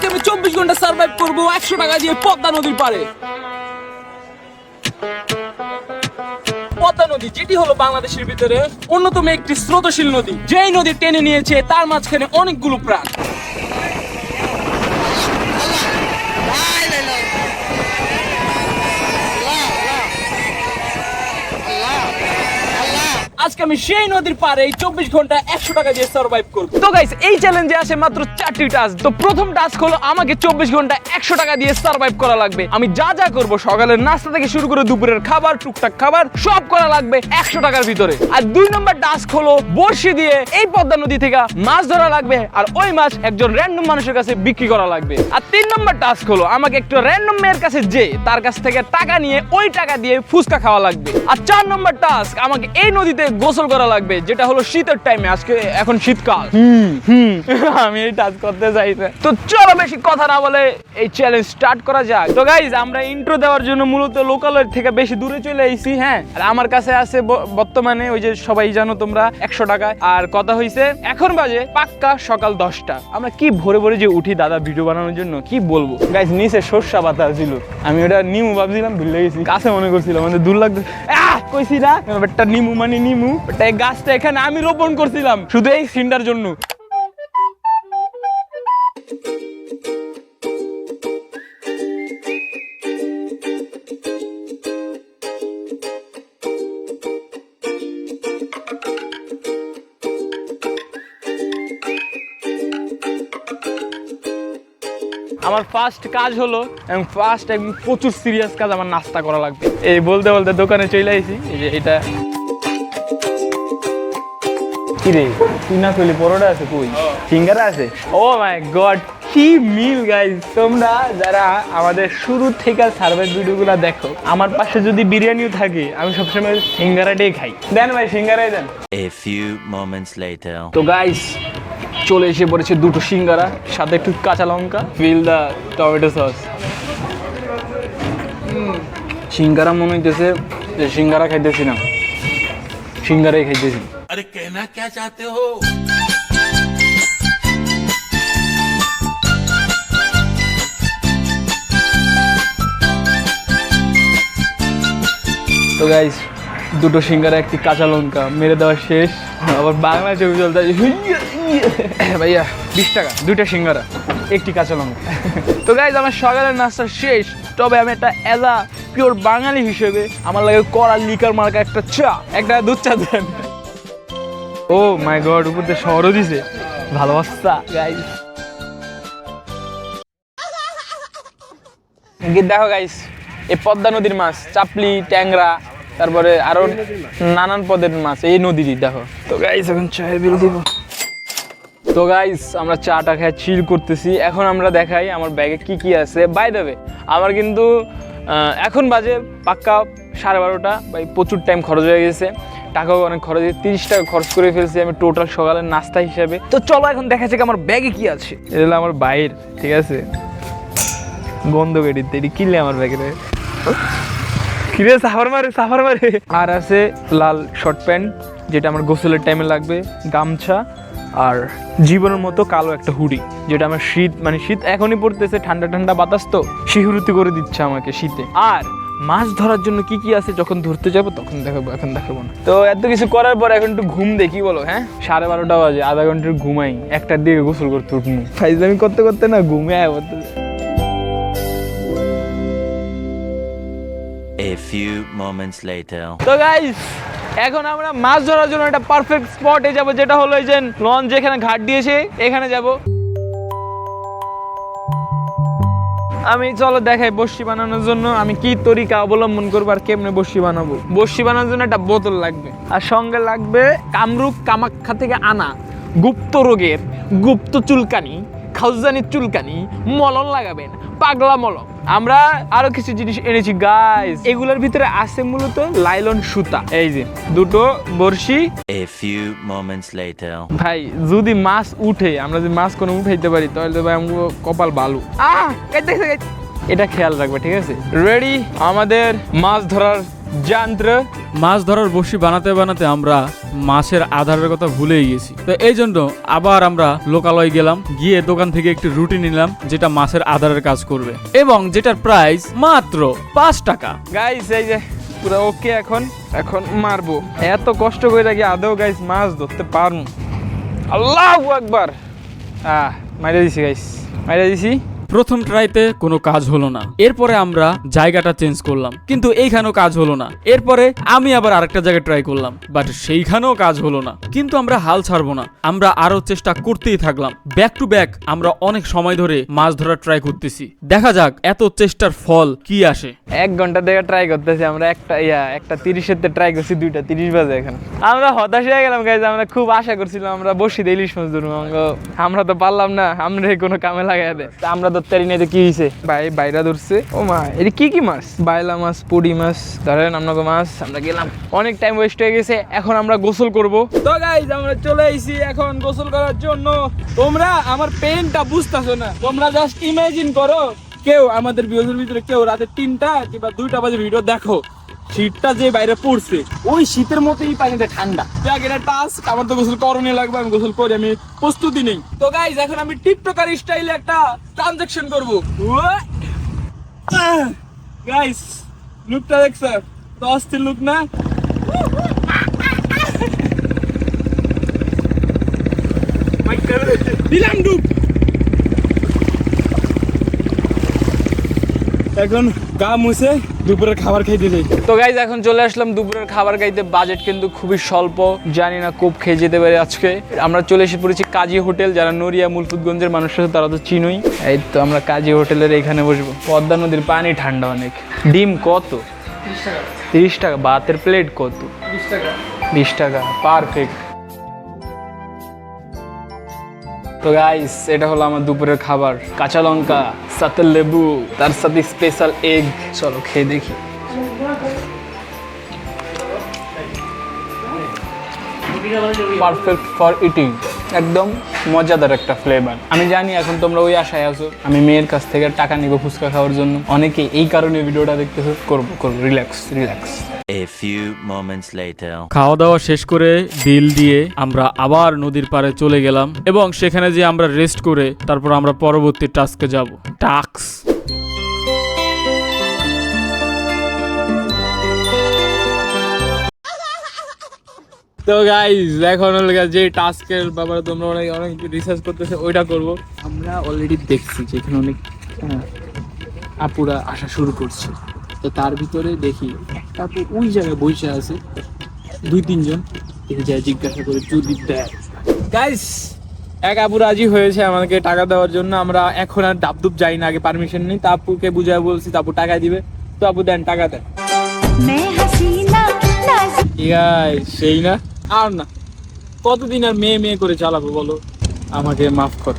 আমি 24 ঘন্টা সার্ভাইভ করবো 100 টাকা দিয়ে পদ্মা নদীর পাড়ে। পদ্মা নদী যেটি হলো বাংলাদেশের ভিতরে অন্যতম একটি স্রোতশীল নদী, যেই নদী টেনে নিয়েছে তার মাঝখানে অনেকগুলো প্রাণ। আজকে আমি সেই নদীর পাড়ে 24 ঘন্টা 100 টাকা দিয়ে সার্ভাইভ করব। তো গাইস এই চ্যালেঞ্জে আছে মাত্র 4টি টাস্ক। তো প্রথম টাস্ক হলো আমাকে 24 ঘন্টা 100 টাকা দিয়ে সার্ভাইভ করা লাগবে। আমি যা যা করব সকালের নাস্তা থেকে শুরু করে দুপুরের খাবার টুকটাক খাবার সব করা লাগবে 100 টাকার ভিতরে। আর 2 নম্বর টাস্ক হলো বড়শি দিয়ে এই পদ্মা নদী থেকে মাছ ধরা লাগবে, আর ওই মাছ একজন র্যান্ডম মানুষের কাছে বিক্রি করা লাগবে। আর 3 নম্বর টাস্ক হলো আমাকে একটু র্যান্ডম মেয়ের কাছে যে তার কাছ থেকে টাকা নিয়ে ওই টাকা দিয়ে ফুচকা খাওয়া লাগবে। আর 4 নম্বর টাস্ক আমাকে এই নদীতে গোসল করা লাগবে, যেটা হলো শীতের টাইমে। আজকে এখন শীতকাল। আমি এই টাস্ক করতে চাই না। তো চলো বেশি কথা না বলে এই চ্যালেঞ্জ স্টার্ট করা যাক। তো গাইজ আমরা ইন্ট্রো দেওয়ার জন্য মূলত লোকালয় থেকে বেশি দূরে চলে আইছি। হ্যাঁ, আর আমার কাছে আছে বর্তমানে ওই যে সবাই জানো তোমরা 100 টাকা। আর কথা হইছে এখন বাজে পাক্কা সকাল 10টা। আমরা কি ভোরে ভোরে যে উঠি দাদা ভিডিও বানানোর জন্য, কি বলবো গাইজ। নিচে সর্ষা পাতা ছিল, আমি ওটা নিমু ভাবছিলাম, ভুলে গেছি। কাছে মনে করছিলাম, আমাদের দূর লাগতো। কইছি না একটা নিমু মানে নিমু, এই গাছটা এখানে আমি রোপণ করছিলাম শুধু এই সিনটার জন্য। আমার ফার্স্ট কাজ হলো, এবং ফার্স্ট একদম প্রচুর সিরিয়াস কাজ, আমার নাস্তা করা লাগবে। এই বলতে বলতে দোকানে চলে আইছি। এই যে এটা কি রে, তুই না কইলি পরোটা আছে, কই সিঙ্গারা আছে? ও মাই গড, কি মিল গাইস। তোমরা যারা আমাদের শুরু থেকে সার্ভাইভ ভিডিওগুলো দেখো, আমার পাশে যদি বিরিয়ানিও থাকে আমি সবসময় সিঙ্গারাটাই খাই। দেন ভাই সিঙ্গারাই দেন। A few moments later. তো গাইস চলে এসে পড়েছে দুটো সিঙ্গারা, সাথে একটু কাঁচা লঙ্কা, ফিল দা টমেটো সস। সিঙ্গারা মনে হইতেছে যে সিঙ্গারা খাইতেছি না, সিঙ্গারাই খাইতেছি। अरे कहना क्या चाहते हो? তো গাইস দুটো সিঙ্গারা একটি কাঁচা লঙ্কা মেরে দেওয়া শেষ। আবার বাংলা ছবি চলতে ভাইয়া 20 টাকা দুইটা সিঙ্গারা একটি কাঁচা লঙ্কা। তো গাইস আমার সকালের নাস্তা শেষ। তবে আমি একটা এলা পিওর বাঙালি হিসেবে আমার লাগে কড়া লিকার মার্কা একটা চা, একটা দুধ চা দেন। ও মাই গড, উপর দিয়ে শহরও দিছে, ভালোবাসা গাইস। দেখো গাইস এই পদ্মা নদীর মাছ, চাপলি, ট্যাংরা, তারপরে আরো নানান পদের মাছ এই নদীরই দেখো। তো গাইস এখন চায়ের বিল দিব। তো গাইস আমরা চাটা খেয়ে চিল করতেছি। এখন আমরা দেখাই আমার ব্যাগে কি কি আছে। বাই দ্য ওয়ে আমার কিন্তু এখন বাজে পাক্কা 12:30 ভাই, প্রচুর টাইম খরচ হয়ে গেছে, টাকাও অনেক খরচ হয়েছে, 30 টাকা খরচ করে ফেলছি আমি টোটাল সকালের নাস্তা হিসাবে। তো চলো এখন দেখা যাক আমার ব্যাগে কি আছে। এটা হলো আমার বাইর, ঠিক আছে, বন্ধ করে দিতে। এটি কিনলে আমার ব্যাগে কিরে সাফার মারে। আর আছে লাল শর্ট প্যান্ট, যেটা আমার গোসলের টাইমে লাগবে, গামছা, আর জীবনের মতো কালো একটা হুডি, যেটা আমার শীত মানে শীত এখনই পড়তেছে, ঠান্ডা ঠান্ডা বাতাস তো শিহুরুতি করে দিচ্ছে আমাকে শীতে। আর মাছ ধরার জন্য কি কি আছে যখন ধরতে যাবো তখন দেখাবো, এখন দেখাবো না। তো এত কিছু করার পর এখন একটু ঘুম দেখি বলো। হ্যাঁ 12:30 বাজে, আধা ঘন্টার ঘুমাই, 1টার দিকে গোসল করতে উঠবো। ফাইজলামি করতে করতে না ঘুমে আয় বলতে। A few moments later. তো গাইস এখন আমরা মাছ ধরার জন্য একটা পারফেক্ট স্পটে যাব, যেটা হলো এই যে লঞ্চ যেখানে ঘাট দিয়েছে এখানে যাব। আমি চলো দেখাই বড়শি বানানোর জন্য আমি কি তরিকা অবলম্বন করবো আর কেমনে বড়শি বানাবো। বড়শি বানানোর জন্য একটা বোতল লাগবে, আর সঙ্গে লাগবে কামরূপ কামাখ্যা থেকে আনা গুপ্ত রোগের গুপ্ত চুলকানি, খাউজানির চুলকানি, মলম লাগাবেন, পাগলা মলম। আমরা আরো কিছু জিনিস এনেছি গাইস, এগুলোর ভিতরে আছে মূলত লাইলন সুতা। এই যে দুটো বড়শি। A few moments later. ভাই যদি মাছ উঠে, আমরা যদি মাছ কোনো উঠাইতে পারি তাহলে তো ভাই আমাকে কপাল ভালো। এটা খেয়াল রাখবে, ঠিক আছে? রেডি আমাদের মাছ ধরার যন্ত্র। মাছ ধরার বড়শি বানাতে বানাতে আমরা মাছের আধারের কথা ভুলেই গেছি। তো এই জন্য আবার আমরা লোকালয় গেলাম, গিয়ে দোকান থেকে একটি রুটি নিলাম যেটা মাছের আধারের কাজ করবে এবং যেটার প্রাইস মাত্র 5 টাকা। গাইস এই যে পুরো ওকে, এখন এখন মারবো। এত কষ্ট করে কি আদৌ গাইস মাছ ধরতে পারবো? আল্লাহু আকবার। মাইরা দিছি গাইস, মাইরা দিছি। প্রথম ট্রাইতে কোনো কাজ হলো না, এরপরে আমরা জায়গাটা চেঞ্জ করলাম, কিন্তু এইখানেও কাজ হলো না। এরপরে আমি আবার আরেকটা জায়গায় ট্রাই করলাম, বাট সেইখানেও কাজ হলো না। কিন্তু আমরা হাল ছাড়বো না, আমরা আরো চেষ্টা করতেই থাকলাম। ব্যাক টু ব্যাক আমরা অনেক সময় ধরে মাছ ধরার ট্রাই করতেছি, দেখা যাক এত চেষ্টার ফল কি আসে। 1 ঘন্টা থেকে ট্রাই করতেছি আমরা। একটা 30-এর ট্রাই করছি, 2টা 30 বাজে এখন। আমরা হতাশ হয়ে গেলাম গাইজ। আমরা খুব আশা করছিলাম আমরা বসি দিয়ে ইলিশ মাছ ধরবো, আমরা তো পারলাম না। আমরা কোনো কামে লাগাই দেয়, আমরা ধরতে পারি না। কি হয়েছে ভাই? বাইরা ধরছে। ও মা, এটা কি মাছ? বাইলা মাছ, পুঁটি মাছ ধরেন আপনাকে মাছ। আমরা গেলাম, অনেক টাইম ওয়েস্ট হয়ে গেছে। এখন আমরা গোসল করব। তো গাইজ আমরা চলে আইছি এখন গোসল করার জন্য। তোমরা আমার পেনটা বুঝতেছো না, তোমরা জাস্ট ইমাজিন করো কেউ আমাদের ভিডিওর ভিতরে কেউ রাতে 3টা কিংবা 2টা বাজে ভিডিও দেখো, শীতটা যে বাইরে পড়ছে ওই শীতের মতোই পানিতে ঠান্ডা। যাক, এটা টাস্ক, আমার তো গোসল করণীয় লাগবে। আমি গোসল করি, আমি প্রস্তুতি নেই। তো গাইজ এখন আমি টিকটকার স্টাইলে একটা ট্রানজাকশন করবো। গাইজ লুকটা দেখছ তো? অস্থির লুক না? দিলাম ডুব। এখন গা মুছে দুপুরের খাবার খাইতে যাই। তো গাইজ এখন চলে আসলাম দুপুরের খাবার খাইতে। বাজেট কিন্তু খুবই স্বল্প, জানি না খুব খেয়ে যেতে পারে আজকে। আমরা চলে এসে পড়েছি কাজী হোটেল। যারা নড়িয়া মুলফুতগঞ্জের মানুষ আছে তারা তো চিনোই। এই তো আমরা কাজী হোটেলের এখানে বসবো। পদ্মা নদীর পানি ঠান্ডা অনেক। ডিম কত? 30 টাকা। ভাতের প্লেট কত? 20 টাকা। পারফেক্ট। তো গাইস এটা হলো আমার দুপুরের খাবার। কাঁচা লঙ্কা, সাথে লেবু, তার সাথে স্পেশাল এগ। চলো খেয়ে দেখি। পারফেক্ট ফর ইটিং, একদম মজাদার একটা ফ্লেভার। আমি জানি এখন তোমরা ওই আশায় আছো আমি মেয়ের কাছ থেকে টাকা নিব ফুচকা খাওয়ার জন্য। অনেকে এই কারণে ভিডিওটা দেখতেছো। করবো relax. A few moments later. খাওয়া দাওয়া শেষ করে বিল দিয়ে আমরা আবার নদীর পাড়ে চলে গেলাম এবং সেখানে যে আমরা রেস্ট করে তারপর আমরা পরবর্তী টাস্কে যাব। টাস্ক তো গাইজ এখন হলো যে টাস্কের ব্যাপারে তোমরা অনেক রিসার্চ করতেছে, ওইটা করব। আমরা অলরেডি দেখছি যে এখানে অনেক আপুরা আসা শুরু করছে। তো তার ভিতরে দেখি একটা আপু ওই জায়গায় বসে আছে, 2-3 জন। দেখি যায় জিজ্ঞাসা করে যদি দেয়। গাইজ এক আপু রাজি হয়েছে আমাদেরকে টাকা দেওয়ার জন্য। আমরা এখন আর ডাবডুব যাই না, আগে পারমিশন নিই। তা আপুকে বুঝায় বলছি, তা আপু টাকা দিবে। তো আপু দেন, টাকা দেন। সেই না আর না, কতদিন আর মেয়ে করে চালাবো বলো? আমাকে মাফ কর।